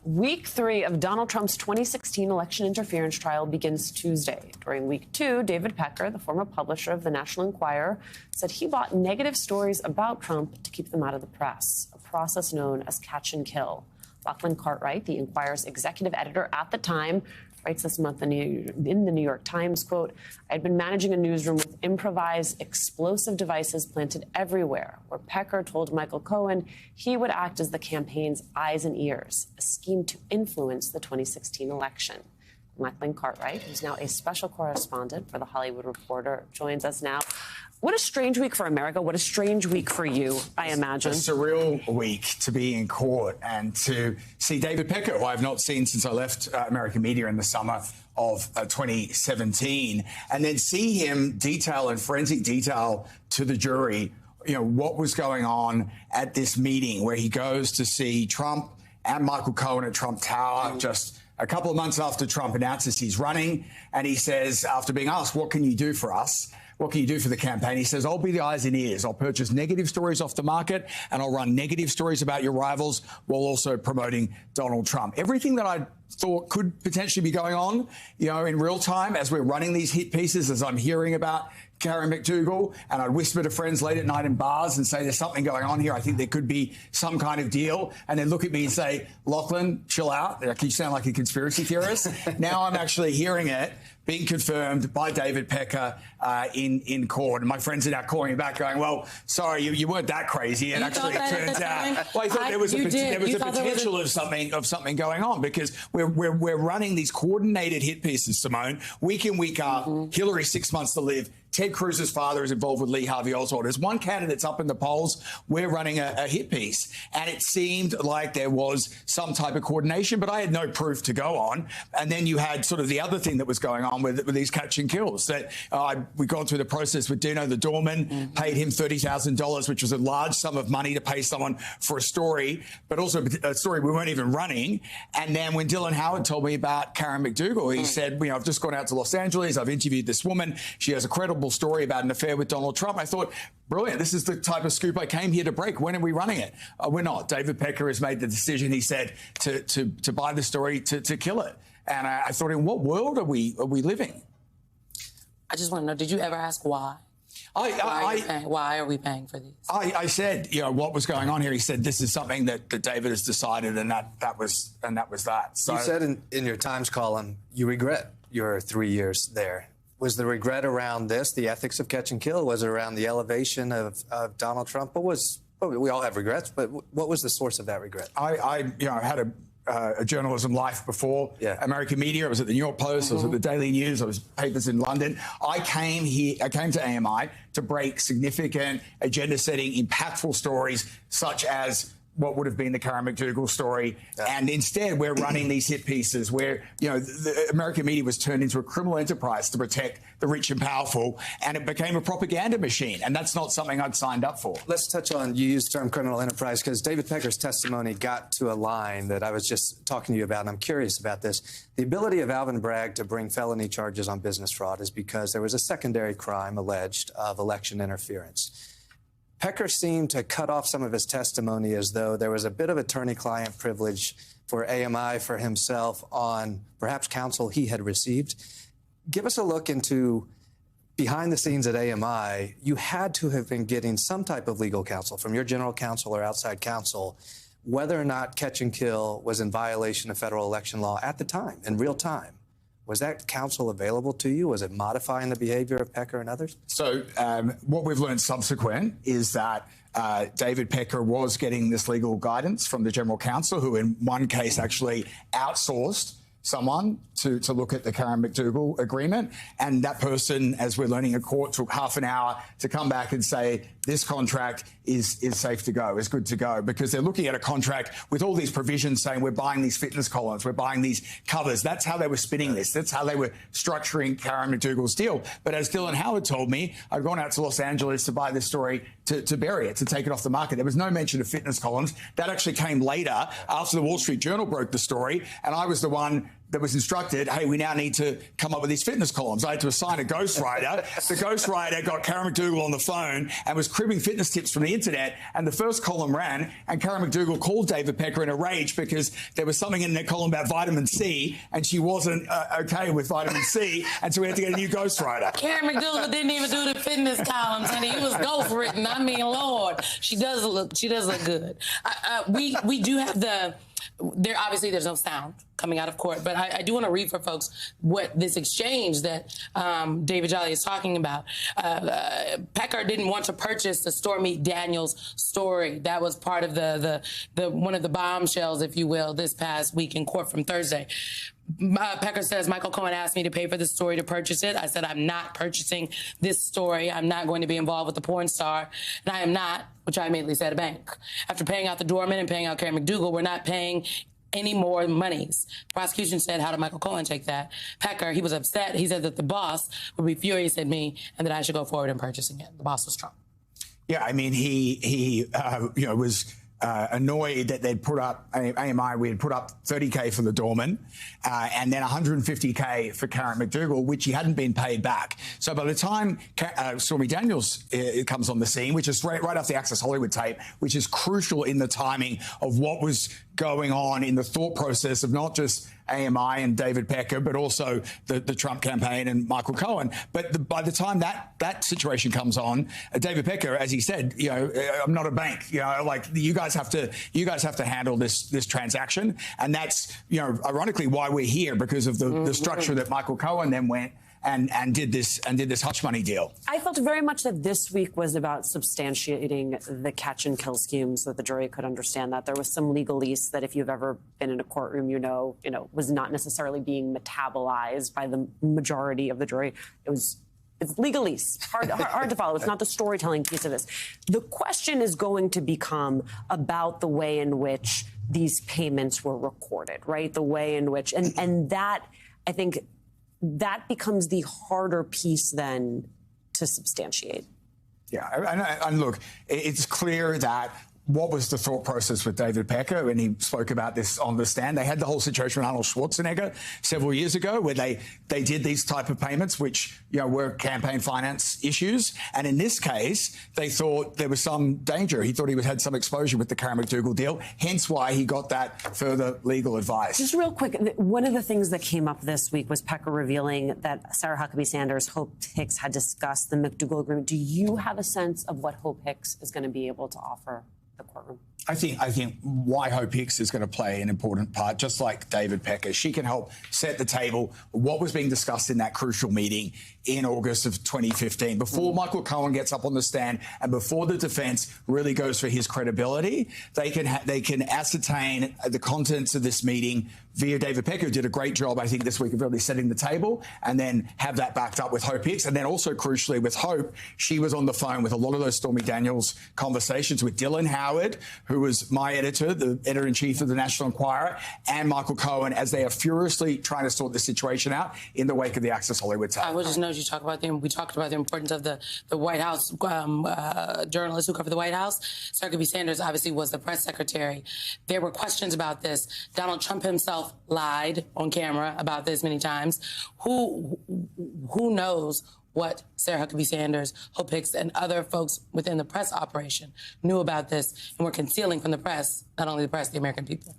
Week 3 of Donald Trump's 2016 election interference trial begins Tuesday. During week 2, David Pecker, the former publisher of the National Enquirer, said he bought negative stories about Trump to keep them out of the press, a process known as catch and kill. Lachlan Cartwright, the Enquirer's executive editor at the time, writes this month in the New York Times, quote, "I had been managing a newsroom with improvised explosive devices planted everywhere, where Pecker told Michael Cohen he would act as the campaign's eyes and ears, a scheme to influence the 2016 election." Lachlan Cartwright, who's now a special correspondent for The Hollywood Reporter, joins us now. What a strange week for America. What a strange week for you, I imagine. A surreal week to be in court and to see David Pecker, who I've not seen since I left American Media in the summer of 2017, and then see him detail in forensic detail to the jury, what was going on at this meeting where he goes to see Trump and Michael Cohen at Trump Tower just a couple of months after Trump announces he's running. And he says, after being asked, what can you do for us? What can you do for the campaign? He says, I'll be the eyes and ears. I'll purchase negative stories off the market and I'll run negative stories about your rivals while also promoting Donald Trump. Everything that I thought could potentially be going on, in real time as we're running these hit pieces, as I'm hearing about Karen McDougal, and I'd whisper to friends late at night in bars and say, there's something going on here. I think there could be some kind of deal. And then look at me and say, Lachlan, chill out. You sound like a conspiracy theorist. Now I'm actually hearing it being confirmed by David Pecker in court. And my friends are now calling me back going, well, sorry, you weren't that crazy. And actually it turns out, well, I thought there was a potential of something going on, because we're running these coordinated hit pieces, Simone, week in, week out. Hillary, 6 months to live. Ted Cruz's father is involved with Lee Harvey Oswald. As one candidate's up in the polls, we're running a hit piece. And it seemed like there was some type of coordination, but I had no proof to go on. And then you had sort of the other thing that was going on with these catch and kills. That we'd gone through the process with Dino the Doorman, paid him $30,000, which was a large sum of money to pay someone for a story, but also a story we weren't even running. And then when Dylan Howard told me about Karen McDougal, he said, I've just gone out to Los Angeles. I've interviewed this woman. She has a credible story about an affair with Donald Trump. I thought, brilliant. This is the type of scoop I came here to break. When are we running it? We're not. David Pecker has made the decision, he said, to buy the story, to kill it. And I thought, in what world are we living? I just want to know, did you ever ask why? Why are we paying for these? I said, what was going on here? He said, this is something that David has decided, and that was that. So you said in your Times column, you regret your 3 years there. Was the regret around this, the ethics of catch and kill? Was it around the elevation of Donald Trump? We all have regrets, but what was the source of that regret? I had a journalism life before American Media. I was at the New York Post. I was at the Daily News. I was papers in London. I came to AMI to break significant agenda-setting, impactful stories such as what would have been the Karen McDougal story. And instead, we're running these hit pieces where, the American media was turned into a criminal enterprise to protect the rich and powerful, and it became a propaganda machine. And that's not something I'd signed up for. Let's touch on, you used the term criminal enterprise, because David Pecker's testimony got to a line that I was just talking to you about, and I'm curious about this. The ability of Alvin Bragg to bring felony charges on business fraud is because there was a secondary crime alleged of election interference. Pecker seemed to cut off some of his testimony as though there was a bit of attorney-client privilege for AMI for himself on perhaps counsel he had received. Give us a look into behind the scenes at AMI. You had to have been getting some type of legal counsel from your general counsel or outside counsel, whether or not catch and kill was in violation of federal election law at the time, in real time. Was that counsel available to you? Was it modifying the behavior of Pecker and others? So what we've learned subsequent is that David Pecker was getting this legal guidance from the general counsel, who in one case actually outsourced someone to look at the Karen McDougal agreement. And that person, as we're learning in court, took half an hour to come back and say, this contract is safe to go, is good to go, because they're looking at a contract with all these provisions saying we're buying these fitness columns, we're buying these covers. That's how they were spinning this. That's how they were structuring Karen McDougal's deal. But as Dylan Howard told me, I'd gone out to Los Angeles to buy this story to bury it, to take it off the market. There was no mention of fitness columns. That actually came later after the Wall Street Journal broke the story, and I was the one that was instructed, hey, we now need to come up with these fitness columns. I had to assign a ghostwriter. The ghostwriter got Karen McDougal on the phone and was cribbing fitness tips from the internet. And the first column ran, and Karen McDougal called David Pecker in a rage because there was something in that column about vitamin C, and she wasn't okay with vitamin C, and so we had to get a new ghostwriter. Karen McDougal didn't even do the fitness columns, and he was ghostwritten. I mean, Lord, she does look good. We do have obviously there's no sound coming out of court, but I do want to read for folks what this exchange that David Jolly is talking about. Pecker didn't want to purchase the Stormy Daniels story. That was part of the one of the bombshells, if you will, this past week in court from Thursday. Pecker says, Michael Cohen asked me to pay for the story to purchase it. I said, I'm not purchasing this story. I'm not going to be involved with the porn star. And I am not, which I immediately said, a bank. After paying out the doorman and paying out Karen McDougal, we're not paying any more monies. Prosecution said, how did Michael Cohen take that? Pecker, he was upset. He said that the boss would be furious at me and that I should go forward in purchasing it. The boss was Trump. Yeah, I mean, he was annoyed that they'd put up, AMI, we had put up $30K for the doorman and then $150K for Karen McDougal, which he hadn't been paid back. So by the time Stormy Daniels comes on the scene, which is right off the Access Hollywood tape, which is crucial in the timing of what was going on in the thought process of not just AMI and David Pecker, but also the Trump campaign and Michael Cohen. But by the time that situation comes on, David Pecker, as he said, I'm not a bank. Like you guys have to handle this transaction, and that's ironically why we're here, because of the structure that Michael Cohen then went and did this hush money deal. I felt very much that this week was about substantiating the catch and kill schemes, so that the jury could understand that there was some legalese that, if you've ever been in a courtroom, was not necessarily being metabolized by the majority of the jury. It's legalese, hard to follow. It's not the storytelling piece of this. The question is going to become about the way in which these payments were recorded, right? The way in which, and that, I think, that becomes the harder piece then to substantiate. Yeah, and look, it's clear that what was the thought process with David Pecker, and he spoke about this on the stand. They had the whole situation with Arnold Schwarzenegger several years ago, where they did these type of payments, which were campaign finance issues. And in this case, they thought there was some danger. He thought he had some exposure with the Karen McDougal deal, hence why he got that further legal advice. Just real quick, one of the things that came up this week was Pecker revealing that Sarah Huckabee Sanders, Hope Hicks had discussed the McDougal agreement. Do you have a sense of what Hope Hicks is going to be able to offer the courtroom? I think why Hope Hicks is going to play an important part, just like David Pecker. She can help set the table what was being discussed in that crucial meeting in August of 2015. Before Michael Cohen gets up on the stand and before the defense really goes for his credibility, they can ascertain the contents of this meeting via David Pecker, who did a great job, I think, this week of really setting the table, and then have that backed up with Hope Hicks. And then also, crucially, with Hope, she was on the phone with a lot of those Stormy Daniels conversations with Dylan Howard, who was my editor, the editor-in-chief of the National Enquirer, and Michael Cohen, as they are furiously trying to sort the situation out in the wake of the Access Hollywood tape. I would just note we talked about the importance of the White House journalists who cover the White House. Sarah Huckabee Sanders obviously was the press secretary. There were questions about this. Donald Trump himself lied on camera about this many times. Who knows what Sarah Huckabee Sanders, Hope Hicks, and other folks within the press operation knew about this and were concealing from the press, not only the press, the American people.